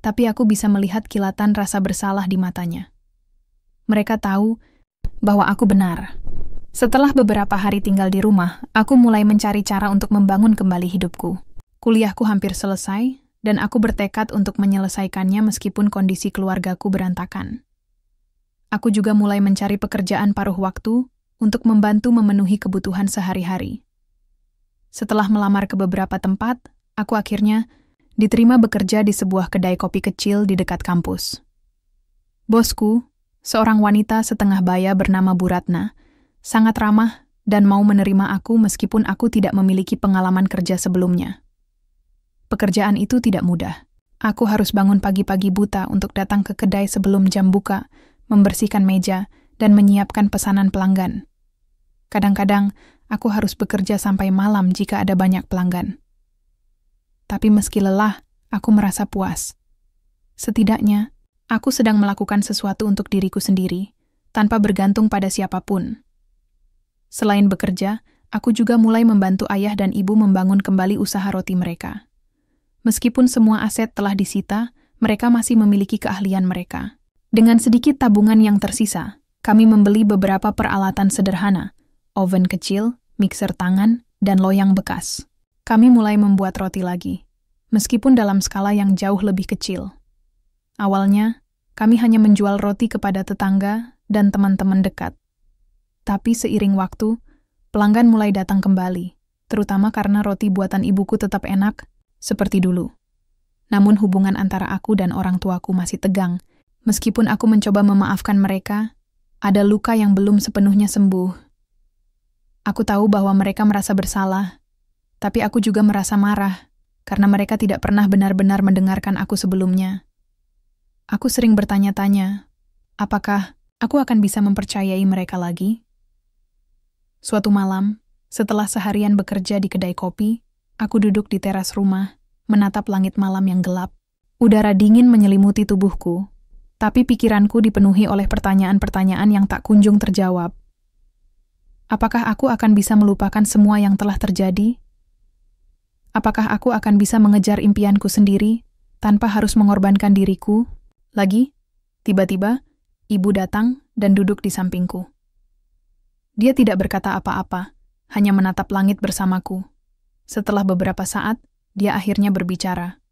tapi aku bisa melihat kilatan rasa bersalah di matanya. Mereka tahu bahwa aku benar. Setelah beberapa hari tinggal di rumah, aku mulai mencari cara untuk membangun kembali hidupku. Kuliahku hampir selesai, dan aku bertekad untuk menyelesaikannya meskipun kondisi keluargaku berantakan. Aku juga mulai mencari pekerjaan paruh waktu untuk membantu memenuhi kebutuhan sehari-hari. Setelah melamar ke beberapa tempat, aku akhirnya diterima bekerja di sebuah kedai kopi kecil di dekat kampus. Bosku, seorang wanita setengah baya bernama Bu Ratna, sangat ramah dan mau menerima aku meskipun aku tidak memiliki pengalaman kerja sebelumnya. Pekerjaan itu tidak mudah. Aku harus bangun pagi-pagi buta untuk datang ke kedai sebelum jam buka, membersihkan meja, dan menyiapkan pesanan pelanggan. Kadang-kadang, aku harus bekerja sampai malam jika ada banyak pelanggan. Tapi meski lelah, aku merasa puas. Setidaknya, aku sedang melakukan sesuatu untuk diriku sendiri, tanpa bergantung pada siapapun. Selain bekerja, aku juga mulai membantu ayah dan ibu membangun kembali usaha roti mereka. Meskipun semua aset telah disita, mereka masih memiliki keahlian mereka. Dengan sedikit tabungan yang tersisa, kami membeli beberapa peralatan sederhana, oven kecil, mixer tangan, dan loyang bekas. Kami mulai membuat roti lagi, meskipun dalam skala yang jauh lebih kecil. Awalnya, kami hanya menjual roti kepada tetangga dan teman-teman dekat. Tapi seiring waktu, pelanggan mulai datang kembali, terutama karena roti buatan ibuku tetap enak, seperti dulu. Namun hubungan antara aku dan orang tuaku masih tegang. Meskipun aku mencoba memaafkan mereka, ada luka yang belum sepenuhnya sembuh. Aku tahu bahwa mereka merasa bersalah, tapi aku juga merasa marah, karena mereka tidak pernah benar-benar mendengarkan aku sebelumnya. Aku sering bertanya-tanya, apakah aku akan bisa mempercayai mereka lagi? Suatu malam, setelah seharian bekerja di kedai kopi, aku duduk di teras rumah, menatap langit malam yang gelap. Udara dingin menyelimuti tubuhku, tapi pikiranku dipenuhi oleh pertanyaan-pertanyaan yang tak kunjung terjawab. Apakah aku akan bisa melupakan semua yang telah terjadi? Apakah aku akan bisa mengejar impianku sendiri, tanpa harus mengorbankan diriku? Lagi, tiba-tiba, ibu datang dan duduk di sampingku. Dia tidak berkata apa-apa, hanya menatap langit bersamaku. Setelah beberapa saat, dia akhirnya berbicara.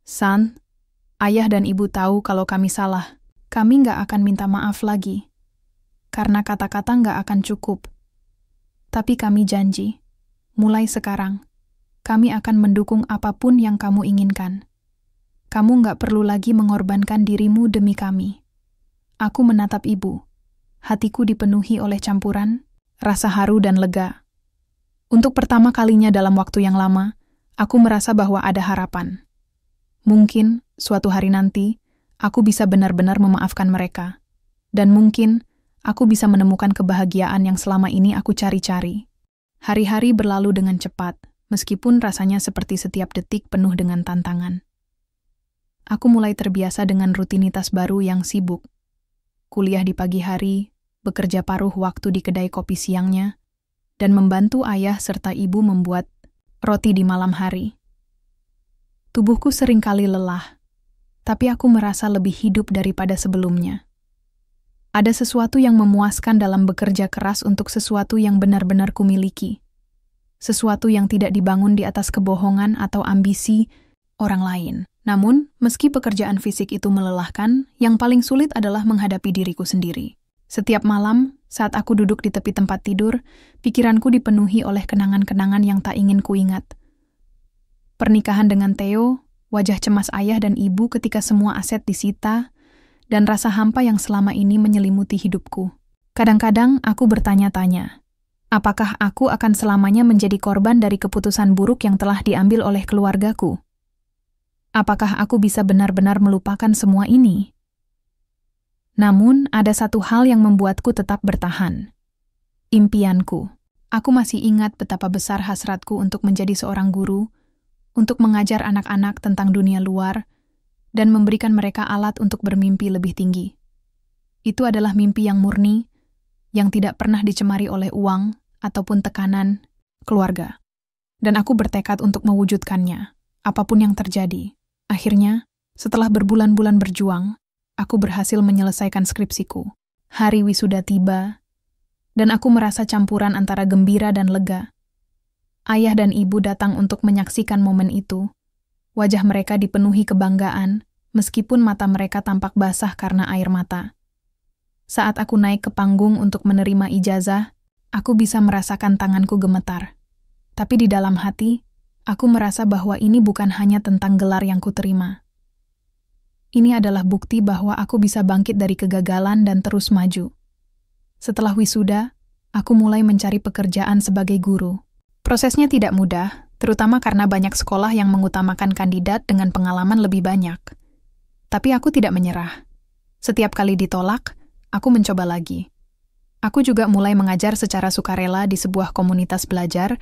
San, ayah dan ibu tahu kalau kami salah. Kami nggak akan minta maaf lagi. Karena kata-kata nggak akan cukup. Tapi kami janji, mulai sekarang, kami akan mendukung apapun yang kamu inginkan. Kamu nggak perlu lagi mengorbankan dirimu demi kami. Aku menatap ibu. Hatiku dipenuhi oleh campuran, rasa haru dan lega. Untuk pertama kalinya dalam waktu yang lama, aku merasa bahwa ada harapan. Mungkin, suatu hari nanti, aku bisa benar-benar memaafkan mereka. Dan mungkin, aku bisa menemukan kebahagiaan yang selama ini aku cari-cari. Hari-hari berlalu dengan cepat, meskipun rasanya seperti setiap detik penuh dengan tantangan. Aku mulai terbiasa dengan rutinitas baru yang sibuk. Kuliah di pagi hari, bekerja paruh waktu di kedai kopi siangnya, dan membantu ayah serta ibu membuat roti di malam hari. Tubuhku seringkali lelah, tapi aku merasa lebih hidup daripada sebelumnya. Ada sesuatu yang memuaskan dalam bekerja keras untuk sesuatu yang benar-benar kumiliki. Sesuatu yang tidak dibangun di atas kebohongan atau ambisi orang lain. Namun, meski pekerjaan fisik itu melelahkan, yang paling sulit adalah menghadapi diriku sendiri. Setiap malam, saat aku duduk di tepi tempat tidur, pikiranku dipenuhi oleh kenangan-kenangan yang tak ingin kuingat. Pernikahan dengan Theo, wajah cemas ayah dan ibu ketika semua aset disita, dan rasa hampa yang selama ini menyelimuti hidupku. Kadang-kadang aku bertanya-tanya, apakah aku akan selamanya menjadi korban dari keputusan buruk yang telah diambil oleh keluargaku? Apakah aku bisa benar-benar melupakan semua ini? Namun, ada satu hal yang membuatku tetap bertahan. Impianku. Aku masih ingat betapa besar hasratku untuk menjadi seorang guru, untuk mengajar anak-anak tentang dunia luar, dan memberikan mereka alat untuk bermimpi lebih tinggi. Itu adalah mimpi yang murni, yang tidak pernah dicemari oleh uang ataupun tekanan keluarga. Dan aku bertekad untuk mewujudkannya, apapun yang terjadi. Akhirnya, setelah berbulan-bulan berjuang, aku berhasil menyelesaikan skripsiku. Hari wisuda tiba, dan aku merasa campuran antara gembira dan lega. Ayah dan ibu datang untuk menyaksikan momen itu. Wajah mereka dipenuhi kebanggaan, meskipun mata mereka tampak basah karena air mata. Saat aku naik ke panggung untuk menerima ijazah, aku bisa merasakan tanganku gemetar. Tapi di dalam hati, aku merasa bahwa ini bukan hanya tentang gelar yang kuterima. Ini adalah bukti bahwa aku bisa bangkit dari kegagalan dan terus maju. Setelah wisuda, aku mulai mencari pekerjaan sebagai guru. Prosesnya tidak mudah, terutama karena banyak sekolah yang mengutamakan kandidat dengan pengalaman lebih banyak. Tapi aku tidak menyerah. Setiap kali ditolak, aku mencoba lagi. Aku juga mulai mengajar secara sukarela di sebuah komunitas belajar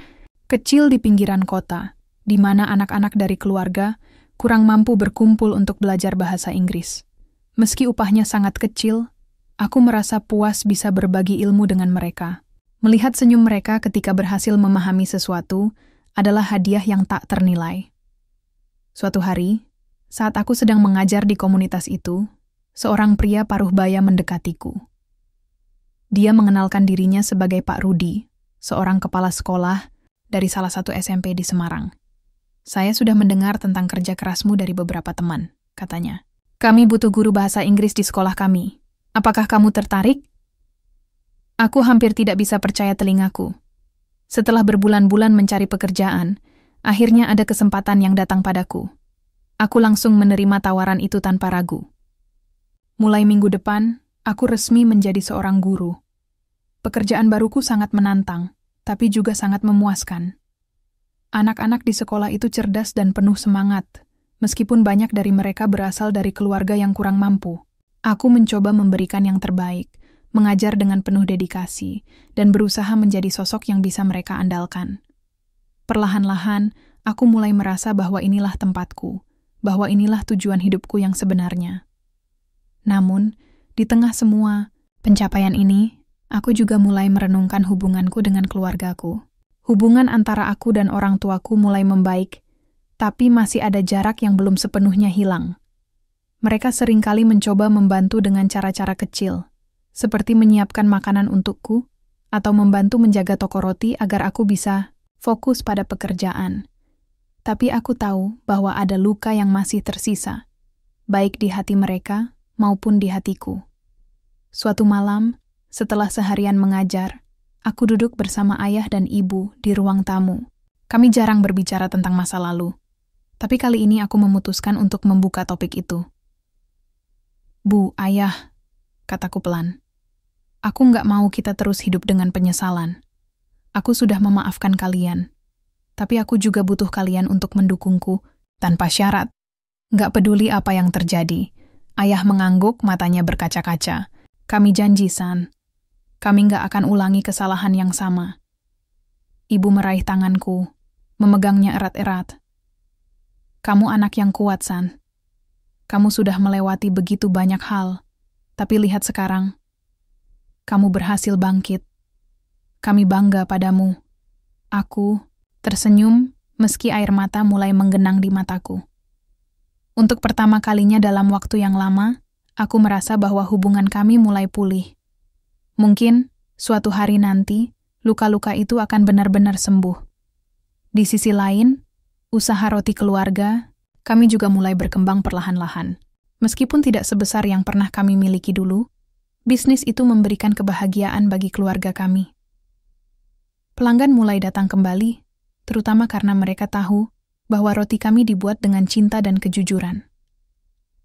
kecil di pinggiran kota, di mana anak-anak dari keluarga kurang mampu berkumpul untuk belajar bahasa Inggris. Meski upahnya sangat kecil, aku merasa puas bisa berbagi ilmu dengan mereka. Melihat senyum mereka ketika berhasil memahami sesuatu adalah hadiah yang tak ternilai. Suatu hari, saat aku sedang mengajar di komunitas itu, seorang pria paruh baya mendekatiku. Dia mengenalkan dirinya sebagai Pak Rudi, seorang kepala sekolah dari salah satu SMP di Semarang. Saya sudah mendengar tentang kerja kerasmu dari beberapa teman, katanya. Kami butuh guru bahasa Inggris di sekolah kami. Apakah kamu tertarik? Aku hampir tidak bisa percaya telingaku. Setelah berbulan-bulan mencari pekerjaan, akhirnya ada kesempatan yang datang padaku. Aku langsung menerima tawaran itu tanpa ragu. Mulai minggu depan, aku resmi menjadi seorang guru. Pekerjaan baruku sangat menantang, tapi juga sangat memuaskan. Anak-anak di sekolah itu cerdas dan penuh semangat, meskipun banyak dari mereka berasal dari keluarga yang kurang mampu. Aku mencoba memberikan yang terbaik, mengajar dengan penuh dedikasi, dan berusaha menjadi sosok yang bisa mereka andalkan. Perlahan-lahan, aku mulai merasa bahwa inilah tempatku, bahwa inilah tujuan hidupku yang sebenarnya. Namun, di tengah semua pencapaian ini, aku juga mulai merenungkan hubunganku dengan keluargaku. Hubungan antara aku dan orang tuaku mulai membaik, tapi masih ada jarak yang belum sepenuhnya hilang. Mereka seringkali mencoba membantu dengan cara-cara kecil, seperti menyiapkan makanan untukku, atau membantu menjaga toko roti agar aku bisa fokus pada pekerjaan. Tapi aku tahu bahwa ada luka yang masih tersisa, baik di hati mereka maupun di hatiku. Suatu malam, setelah seharian mengajar, aku duduk bersama ayah dan ibu di ruang tamu. Kami jarang berbicara tentang masa lalu, tapi kali ini aku memutuskan untuk membuka topik itu. Bu, ayah, kataku pelan. Aku nggak mau kita terus hidup dengan penyesalan. Aku sudah memaafkan kalian, tapi aku juga butuh kalian untuk mendukungku tanpa syarat. Nggak peduli apa yang terjadi. Ayah mengangguk, matanya berkaca-kaca. Kami janji, San. Kami nggak akan ulangi kesalahan yang sama. Ibu meraih tanganku, memegangnya erat-erat. Kamu anak yang kuat, San. Kamu sudah melewati begitu banyak hal, tapi lihat sekarang. Kamu berhasil bangkit. Kami bangga padamu. Aku tersenyum meski air mata mulai menggenang di mataku. Untuk pertama kalinya dalam waktu yang lama, aku merasa bahwa hubungan kami mulai pulih. Mungkin suatu hari nanti, luka-luka itu akan benar-benar sembuh. Di sisi lain, usaha roti keluarga, kami juga mulai berkembang perlahan-lahan. Meskipun tidak sebesar yang pernah kami miliki dulu, bisnis itu memberikan kebahagiaan bagi keluarga kami. Pelanggan mulai datang kembali, terutama karena mereka tahu bahwa roti kami dibuat dengan cinta dan kejujuran.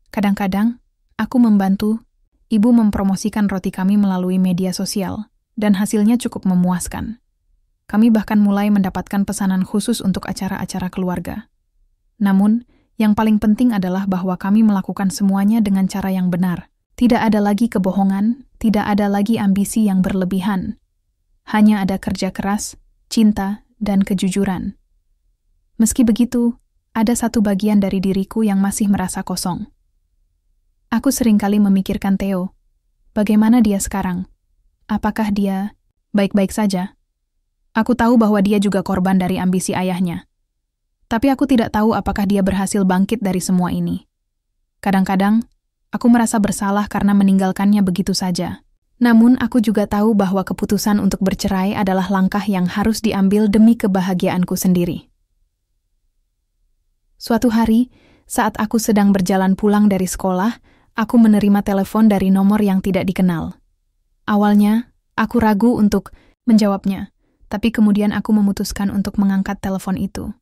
Kadang-kadang, aku membantu ibu mempromosikan roti kami melalui media sosial, dan hasilnya cukup memuaskan. Kami bahkan mulai mendapatkan pesanan khusus untuk acara-acara keluarga. Namun, yang paling penting adalah bahwa kami melakukan semuanya dengan cara yang benar. Tidak ada lagi kebohongan, tidak ada lagi ambisi yang berlebihan. Hanya ada kerja keras, cinta, dan kejujuran. Meski begitu, ada satu bagian dari diriku yang masih merasa kosong. Aku seringkali memikirkan Theo. Bagaimana dia sekarang? Apakah dia baik-baik saja? Aku tahu bahwa dia juga korban dari ambisi ayahnya. Tapi aku tidak tahu apakah dia berhasil bangkit dari semua ini. Kadang-kadang, aku merasa bersalah karena meninggalkannya begitu saja. Namun aku juga tahu bahwa keputusan untuk bercerai adalah langkah yang harus diambil demi kebahagiaanku sendiri. Suatu hari, saat aku sedang berjalan pulang dari sekolah, aku menerima telepon dari nomor yang tidak dikenal. Awalnya, aku ragu untuk menjawabnya, tapi kemudian aku memutuskan untuk mengangkat telepon itu.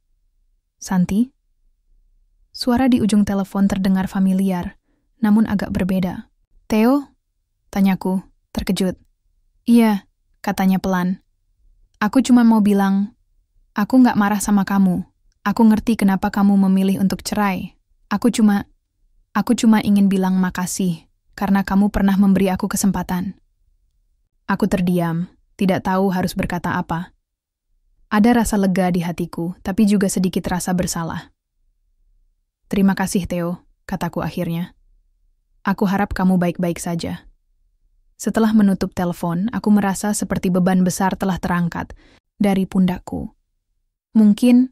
Santi? Suara di ujung telepon terdengar familiar, namun agak berbeda. Theo? Tanyaku, terkejut. Iya, katanya pelan. Aku cuma mau bilang, aku nggak marah sama kamu. Aku ngerti kenapa kamu memilih untuk cerai. Aku cuma ingin bilang makasih, karena kamu pernah memberi aku kesempatan. Aku terdiam, tidak tahu harus berkata apa. Ada rasa lega di hatiku, tapi juga sedikit rasa bersalah. Terima kasih, Theo, kataku akhirnya. Aku harap kamu baik-baik saja. Setelah menutup telepon, aku merasa seperti beban besar telah terangkat dari pundakku. Mungkin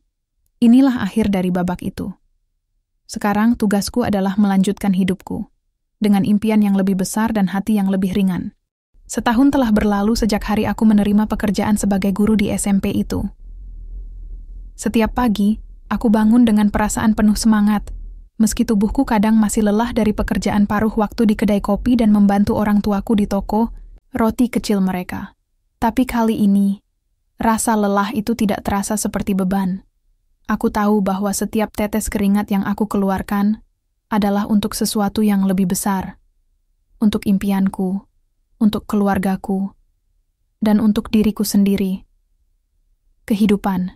inilah akhir dari babak itu. Sekarang tugasku adalah melanjutkan hidupku, dengan impian yang lebih besar dan hati yang lebih ringan. Setahun telah berlalu sejak hari aku menerima pekerjaan sebagai guru di SMP itu. Setiap pagi, aku bangun dengan perasaan penuh semangat, meski tubuhku kadang masih lelah dari pekerjaan paruh waktu di kedai kopi dan membantu orang tuaku di toko roti kecil mereka. Tapi kali ini, rasa lelah itu tidak terasa seperti beban. Aku tahu bahwa setiap tetes keringat yang aku keluarkan adalah untuk sesuatu yang lebih besar. Untuk impianku, untuk keluargaku, dan untuk diriku sendiri. Kehidupan.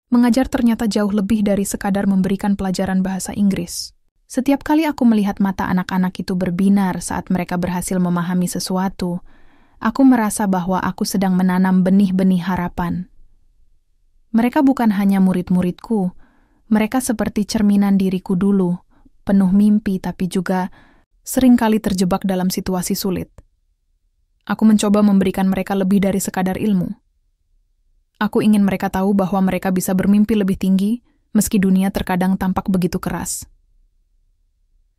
Mengajar ternyata jauh lebih dari sekadar memberikan pelajaran bahasa Inggris. Setiap kali aku melihat mata anak-anak itu berbinar saat mereka berhasil memahami sesuatu, aku merasa bahwa aku sedang menanam benih-benih harapan. Mereka bukan hanya murid-muridku, mereka seperti cerminan diriku dulu, penuh mimpi tapi juga seringkali terjebak dalam situasi sulit. Aku mencoba memberikan mereka lebih dari sekadar ilmu. Aku ingin mereka tahu bahwa mereka bisa bermimpi lebih tinggi, meski dunia terkadang tampak begitu keras.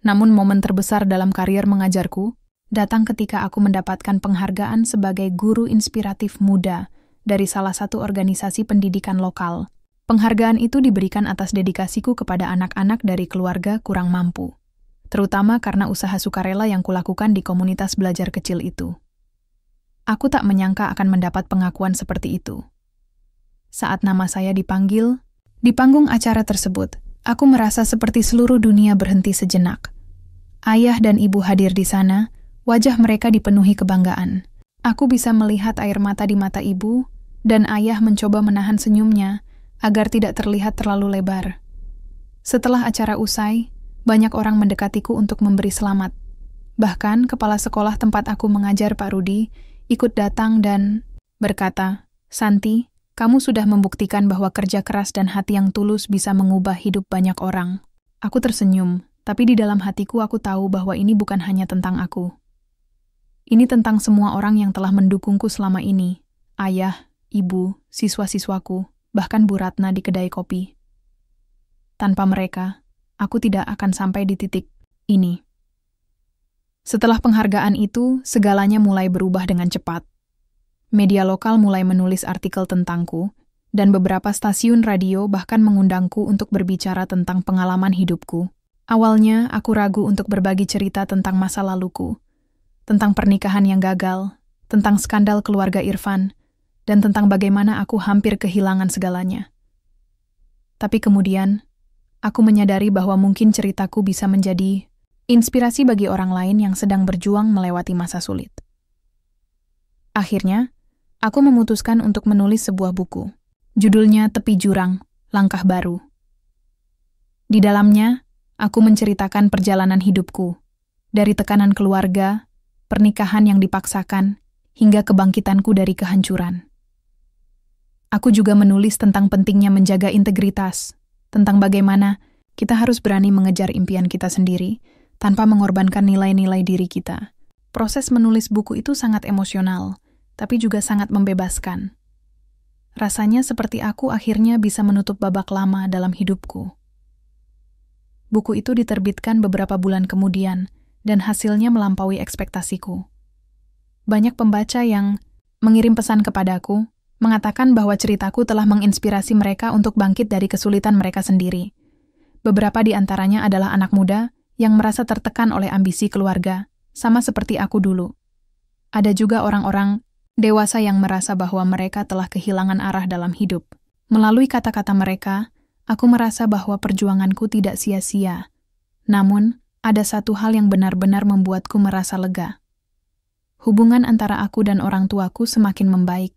Namun momen terbesar dalam karier mengajarku datang ketika aku mendapatkan penghargaan sebagai guru inspiratif muda dari salah satu organisasi pendidikan lokal. Penghargaan itu diberikan atas dedikasiku kepada anak-anak dari keluarga kurang mampu, terutama karena usaha sukarela yang kulakukan di komunitas belajar kecil itu. Aku tak menyangka akan mendapat pengakuan seperti itu. Saat nama saya dipanggil, di panggung acara tersebut, aku merasa seperti seluruh dunia berhenti sejenak. Ayah dan ibu hadir di sana, wajah mereka dipenuhi kebanggaan. Aku bisa melihat air mata di mata ibu, dan ayah mencoba menahan senyumnya agar tidak terlihat terlalu lebar. Setelah acara usai, banyak orang mendekatiku untuk memberi selamat. Bahkan kepala sekolah tempat aku mengajar, Pak Rudi, ikut datang dan berkata, "Santi, kamu sudah membuktikan bahwa kerja keras dan hati yang tulus bisa mengubah hidup banyak orang." Aku tersenyum, tapi di dalam hatiku aku tahu bahwa ini bukan hanya tentang aku. Ini tentang semua orang yang telah mendukungku selama ini. Ayah, ibu, siswa-siswaku, bahkan Bu Ratna di kedai kopi. Tanpa mereka, aku tidak akan sampai di titik ini. Setelah penghargaan itu, segalanya mulai berubah dengan cepat. Media lokal mulai menulis artikel tentangku, dan beberapa stasiun radio bahkan mengundangku untuk berbicara tentang pengalaman hidupku. Awalnya, aku ragu untuk berbagi cerita tentang masa laluku, tentang pernikahan yang gagal, tentang skandal keluarga Irfan, dan tentang bagaimana aku hampir kehilangan segalanya. Tapi kemudian, aku menyadari bahwa mungkin ceritaku bisa menjadi inspirasi bagi orang lain yang sedang berjuang melewati masa sulit. Akhirnya, aku memutuskan untuk menulis sebuah buku. Judulnya Tepi Jurang, Langkah Baru. Di dalamnya, aku menceritakan perjalanan hidupku, dari tekanan keluarga, pernikahan yang dipaksakan, hingga kebangkitanku dari kehancuran. Aku juga menulis tentang pentingnya menjaga integritas, tentang bagaimana kita harus berani mengejar impian kita sendiri, tanpa mengorbankan nilai-nilai diri kita. Proses menulis buku itu sangat emosional, tapi juga sangat membebaskan. Rasanya seperti aku akhirnya bisa menutup babak lama dalam hidupku. Buku itu diterbitkan beberapa bulan kemudian, dan hasilnya melampaui ekspektasiku. Banyak pembaca yang mengirim pesan kepadaku, mengatakan bahwa ceritaku telah menginspirasi mereka untuk bangkit dari kesulitan mereka sendiri. Beberapa di antaranya adalah anak muda yang merasa tertekan oleh ambisi keluarga, sama seperti aku dulu. Ada juga orang-orang dewasa yang merasa bahwa mereka telah kehilangan arah dalam hidup. Melalui kata-kata mereka, aku merasa bahwa perjuanganku tidak sia-sia. Namun, ada satu hal yang benar-benar membuatku merasa lega. Hubungan antara aku dan orang tuaku semakin membaik.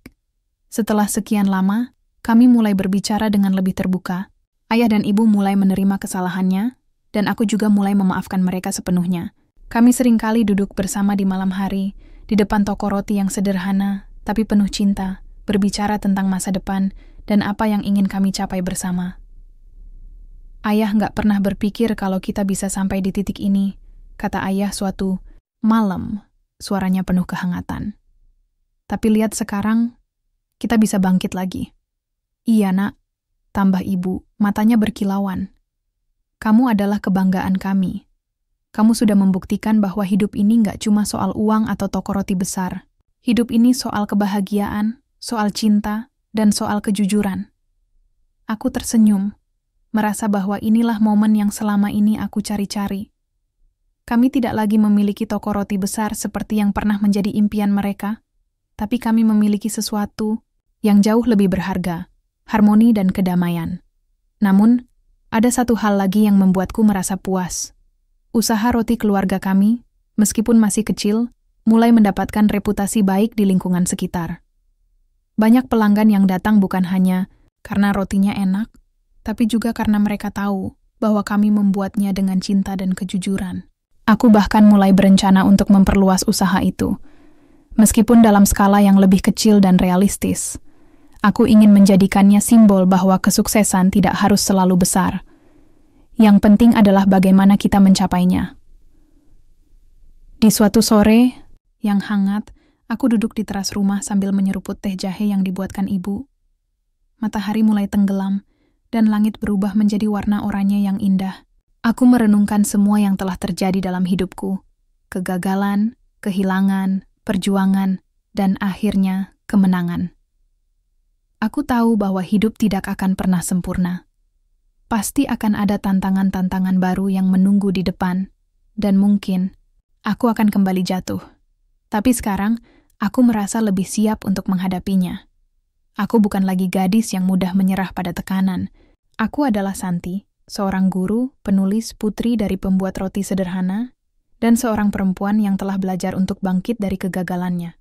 Setelah sekian lama, kami mulai berbicara dengan lebih terbuka. Ayah dan ibu mulai menerima kesalahannya, dan aku juga mulai memaafkan mereka sepenuhnya. Kami seringkali duduk bersama di malam hari, di depan toko roti yang sederhana, tapi penuh cinta, berbicara tentang masa depan dan apa yang ingin kami capai bersama. Ayah nggak pernah berpikir kalau kita bisa sampai di titik ini, kata ayah suatu malam, suaranya penuh kehangatan. Tapi lihat sekarang, kita bisa bangkit lagi. Iya nak, tambah ibu, matanya berkilauan. Kamu adalah kebanggaan kami. Kamu sudah membuktikan bahwa hidup ini nggak cuma soal uang atau toko roti besar. Hidup ini soal kebahagiaan, soal cinta, dan soal kejujuran. Aku tersenyum, merasa bahwa inilah momen yang selama ini aku cari-cari. Kami tidak lagi memiliki toko roti besar seperti yang pernah menjadi impian mereka, tapi kami memiliki sesuatu yang jauh lebih berharga, harmoni dan kedamaian. Namun, ada satu hal lagi yang membuatku merasa puas. Usaha roti keluarga kami, meskipun masih kecil, mulai mendapatkan reputasi baik di lingkungan sekitar. Banyak pelanggan yang datang bukan hanya karena rotinya enak, tapi juga karena mereka tahu bahwa kami membuatnya dengan cinta dan kejujuran. Aku bahkan mulai berencana untuk memperluas usaha itu. Meskipun dalam skala yang lebih kecil dan realistis, aku ingin menjadikannya simbol bahwa kesuksesan tidak harus selalu besar. Yang penting adalah bagaimana kita mencapainya. Di suatu sore yang hangat, aku duduk di teras rumah sambil menyeruput teh jahe yang dibuatkan ibu. Matahari mulai tenggelam, dan langit berubah menjadi warna oranye yang indah. Aku merenungkan semua yang telah terjadi dalam hidupku. Kegagalan, kehilangan, perjuangan, dan akhirnya kemenangan. Aku tahu bahwa hidup tidak akan pernah sempurna. Pasti akan ada tantangan-tantangan baru yang menunggu di depan, dan mungkin aku akan kembali jatuh. Tapi sekarang, aku merasa lebih siap untuk menghadapinya. Aku bukan lagi gadis yang mudah menyerah pada tekanan. Aku adalah Santi, seorang guru, penulis, putri dari pembuat roti sederhana, dan seorang perempuan yang telah belajar untuk bangkit dari kegagalannya.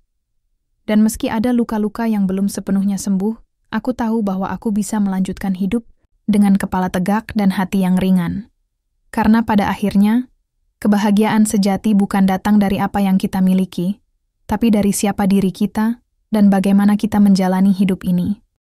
Dan meski ada luka-luka yang belum sepenuhnya sembuh, aku tahu bahwa aku bisa melanjutkan hidup dengan kepala tegak dan hati yang ringan. Karena pada akhirnya, kebahagiaan sejati bukan datang dari apa yang kita miliki, tapi dari siapa diri kita dan bagaimana kita menjalani hidup ini.